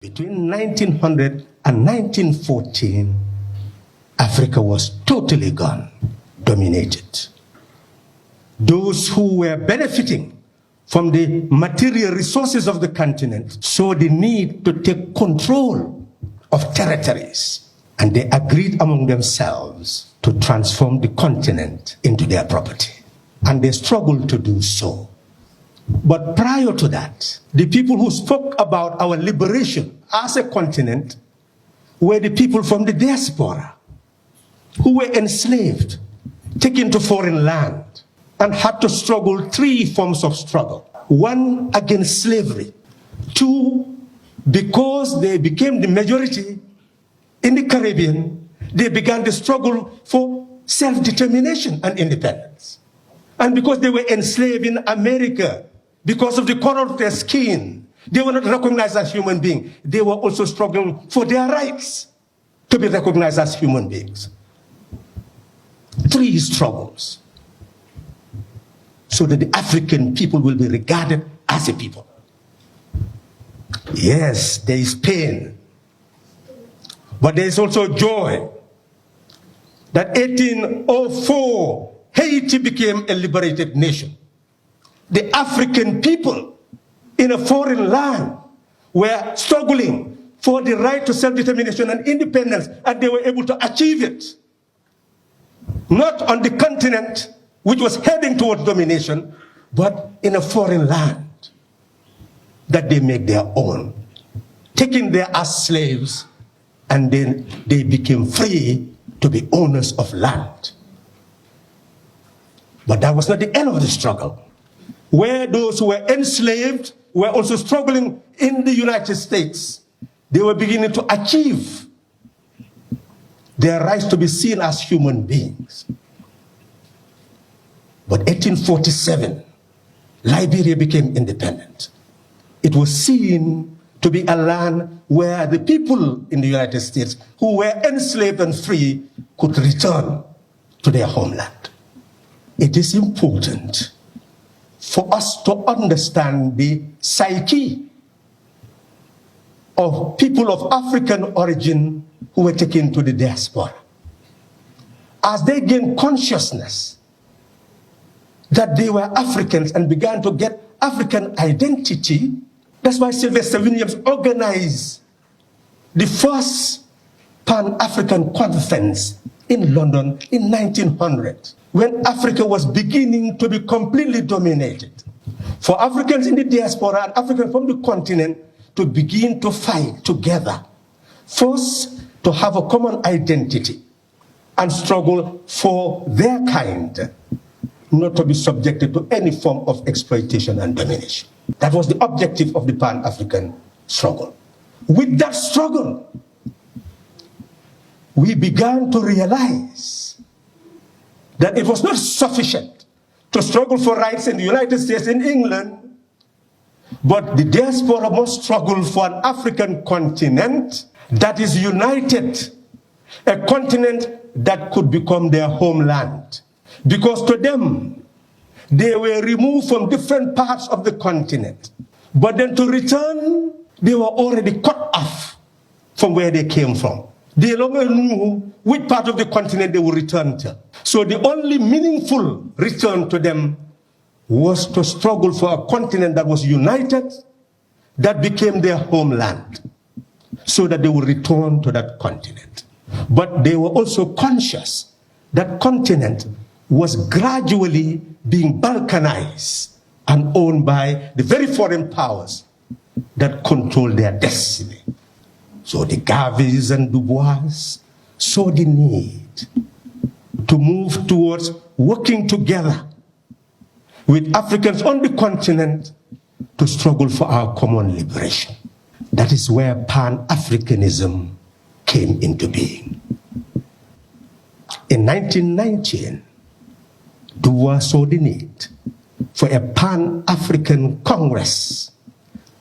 Between 1900 and 1914, Africa was totally gone, dominated. Those who were benefiting from the material resources of the continent saw the need to take control of territories, and they agreed among themselves to transform the continent into their property. And they struggled to do so. But prior to that, the people who spoke about our liberation as a continent were the people from the diaspora who were enslaved, taken to foreign land, and had to struggle three forms of struggle. One, against slavery. Two, because they became the majority in the Caribbean, they began the struggle for self-determination and independence. And because they were enslaved in America, because of the color of their skin, they were not recognized as human beings. They were also struggling for their rights to be recognized as human beings. Three struggles, so that the African people will be regarded as a people. Yes, there is pain, but there is also joy. That 1804, Haiti became a liberated nation. The African people in a foreign land were struggling for the right to self-determination and independence, and they were able to achieve it. Not on the continent, which was heading towards domination, but in a foreign land that they make their own, taken there as slaves, and then they became free to be owners of land. But that was not the end of the struggle. Where those who were enslaved were also struggling in the United States, they were beginning to achieve their rights to be seen as human beings. But 1847, Liberia became independent. It was seen to be a land where the people in the United States who were enslaved and free could return to their homeland. It is important for us to understand the psyche of people of African origin who were taken to the diaspora. As they gained consciousness that they were Africans and began to get African identity, that's why Sylvester Williams organized the first Pan-African Conference in London in 1900, when Africa was beginning to be completely dominated. For Africans in the diaspora and Africans from the continent to begin to fight together, first to have a common identity and struggle for their kind, not to be subjected to any form of exploitation and domination. That was the objective of the Pan-African struggle. With that struggle, we began to realize that it was not sufficient to struggle for rights in the United States, in England, but the diaspora must struggle for an African continent that is united, a continent that could become their homeland. Because to them, they were removed from different parts of the continent. But then to return, they were already cut off from where they came from. They no longer knew which part of the continent they would return to. So the only meaningful return to them was to struggle for a continent that was united, that became their homeland, so that they would return to that continent. But they were also conscious that continent was gradually being balkanized and owned by the very foreign powers that controlled their destiny. So the Garveys and Du Bois saw the need to move towards working together with Africans on the continent to struggle for our common liberation. That is where Pan-Africanism came into being. In 1919, Du Bois saw the need for a Pan-African Congress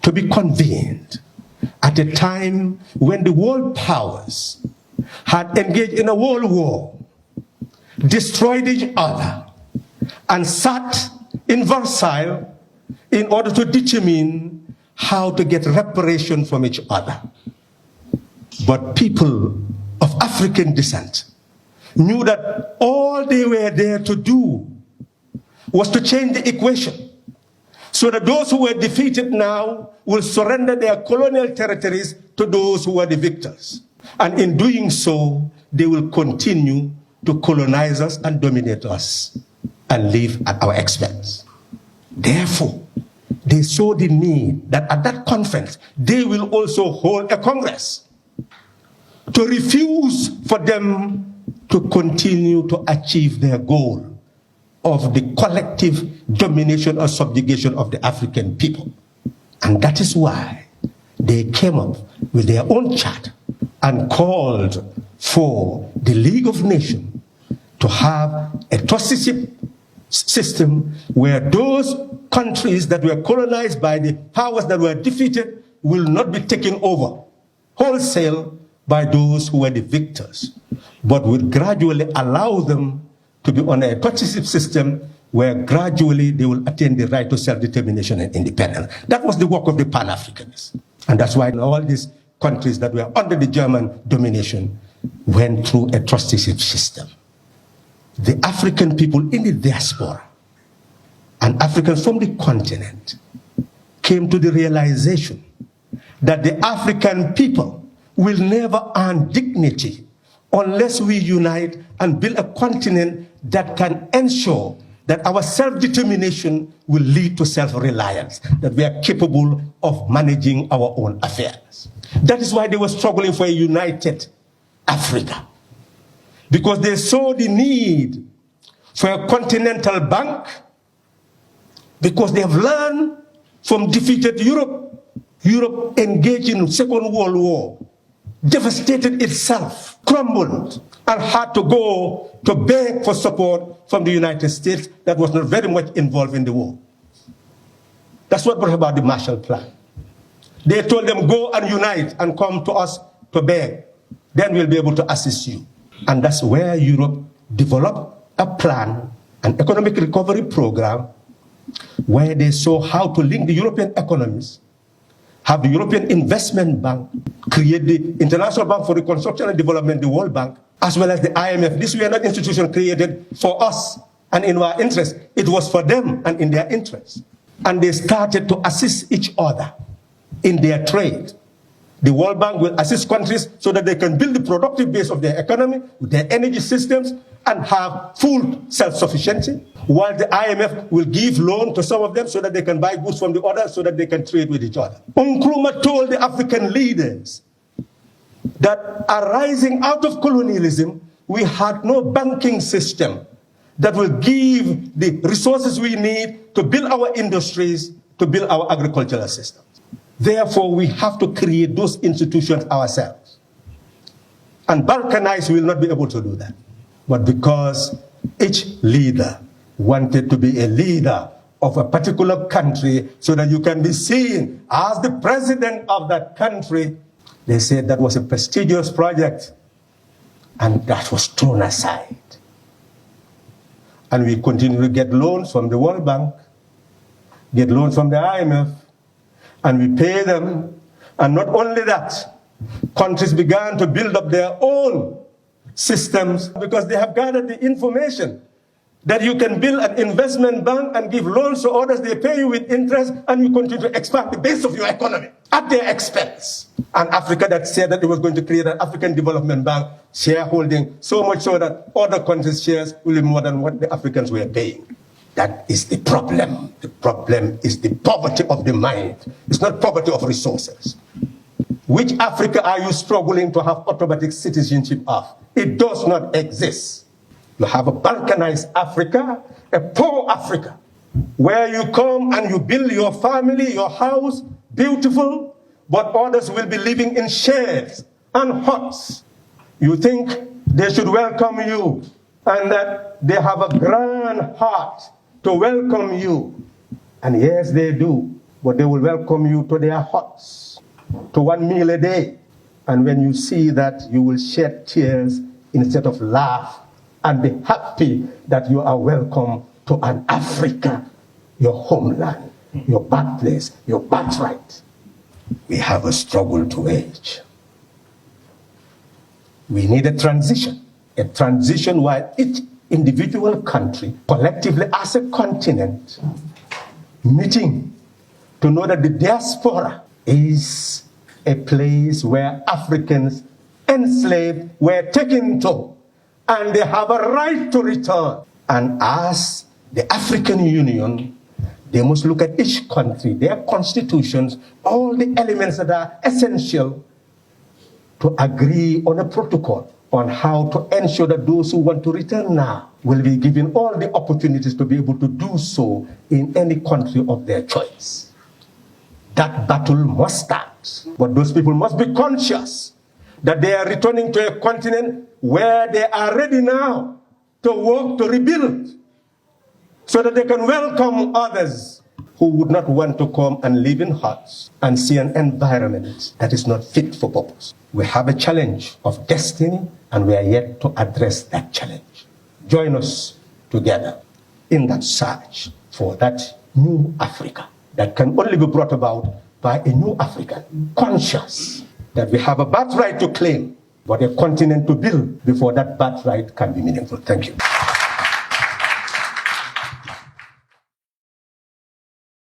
to be convened at a time when the world powers had engaged in a world war, destroyed each other, and sat in Versailles in order to determine how to get reparation from each other. But people of African descent knew that all they were there to do was to change the equation so that those who were defeated now will surrender their colonial territories to those who were the victors. And in doing so, they will continue to colonize us and dominate us and live at our expense. Therefore, they saw the need that at that conference, they will also hold a Congress to refuse for them to continue to achieve their goal of the collective domination or subjugation of the African people. And that is why they came up with their own chart and called for the League of Nations to have a trusteeship system where those countries that were colonized by the powers that were defeated will not be taken over wholesale by those who were the victors, but would gradually allow them to be on a trusteeship system where gradually they will attain the right to self-determination and independence. That was the work of the Pan-Africanists. And that's why all these countries that were under the German domination went through a trusteeship system. The African people in the diaspora and Africans from the continent came to the realization that the African people will never earn dignity unless we unite and build a continent that can ensure that our self-determination will lead to self-reliance, that we are capable of managing our own affairs. That is why they were struggling for a united Africa, because they saw the need for a continental bank, because they have learned from defeated Europe. Europe engaged in the Second World War, devastated itself, crumbled, and had to go to beg for support from the United States that was not very much involved in the war. That's what brought about the Marshall Plan. They told them, go and unite and come to us to beg. Then we'll be able to assist you. And that's where Europe developed a plan, an economic recovery program, where they saw how to link the European economies, have the European Investment Bank, create the International Bank for Reconstruction and Development, the World Bank, as well as the IMF. These were not institutions created for us and in our interest. It was for them and in their interest. And they started to assist each other in their trade. The World Bank will assist countries so that they can build the productive base of their economy, their energy systems, and have full self-sufficiency, while the IMF will give loan to some of them so that they can buy goods from the others so that they can trade with each other. Nkrumah told the African leaders that arising out of colonialism, we had no banking system that will give the resources we need to build our industries, to build our agricultural systems. Therefore, we have to create those institutions ourselves. And Balkanize will not be able to do that. But because each leader wanted to be a leader of a particular country so that you can be seen as the president of that country, they said that was a prestigious project, and that was thrown aside. And we continue to get loans from the World Bank, get loans from the IMF, and we pay them. And not only that, countries began to build up their own systems because they have gathered the information that you can build an investment bank and give loans to others, they pay you with interest, and you continue to expand the base of your economy at their expense. And Africa that said that it was going to create an African Development Bank, shareholding so much so that other countries' shares will be more than what the Africans were paying. That is the problem. The problem is the poverty of the mind. It's not poverty of resources. Which Africa are you struggling to have automatic citizenship of? It does not exist. You have a Balkanized Africa, a poor Africa, where you come and you build your family, your house, beautiful, but others will be living in sheds and huts. You think they should welcome you and that they have a grand heart to welcome you. And yes, they do, but they will welcome you to their huts, to 1 meal a day. And when you see that, you will shed tears instead of laugh and be happy that you are welcome to an Africa, your homeland, your birthplace, your birthright. we have a struggle to wage. We need a transition where each individual country, collectively as a continent, meeting to know that the diaspora is a place where Africans enslaved were taken to, and they have a right to return. And as the African Union, they must look at each country, their constitutions, all the elements that are essential to agree on a protocol on how to ensure that those who want to return now will be given all the opportunities to be able to do so in any country of their choice. That battle must start, but those people must be conscious that they are returning to a continent where they are ready now to work to rebuild, so that they can welcome others who would not want to come and live in huts and see an environment that is not fit for purpose. We have a challenge of destiny, and we are yet to address that challenge. Join us together in that search for that new Africa that can only be brought about by a new African, conscious that we have a birthright to claim, but a continent to build before that birthright can be meaningful. Thank you.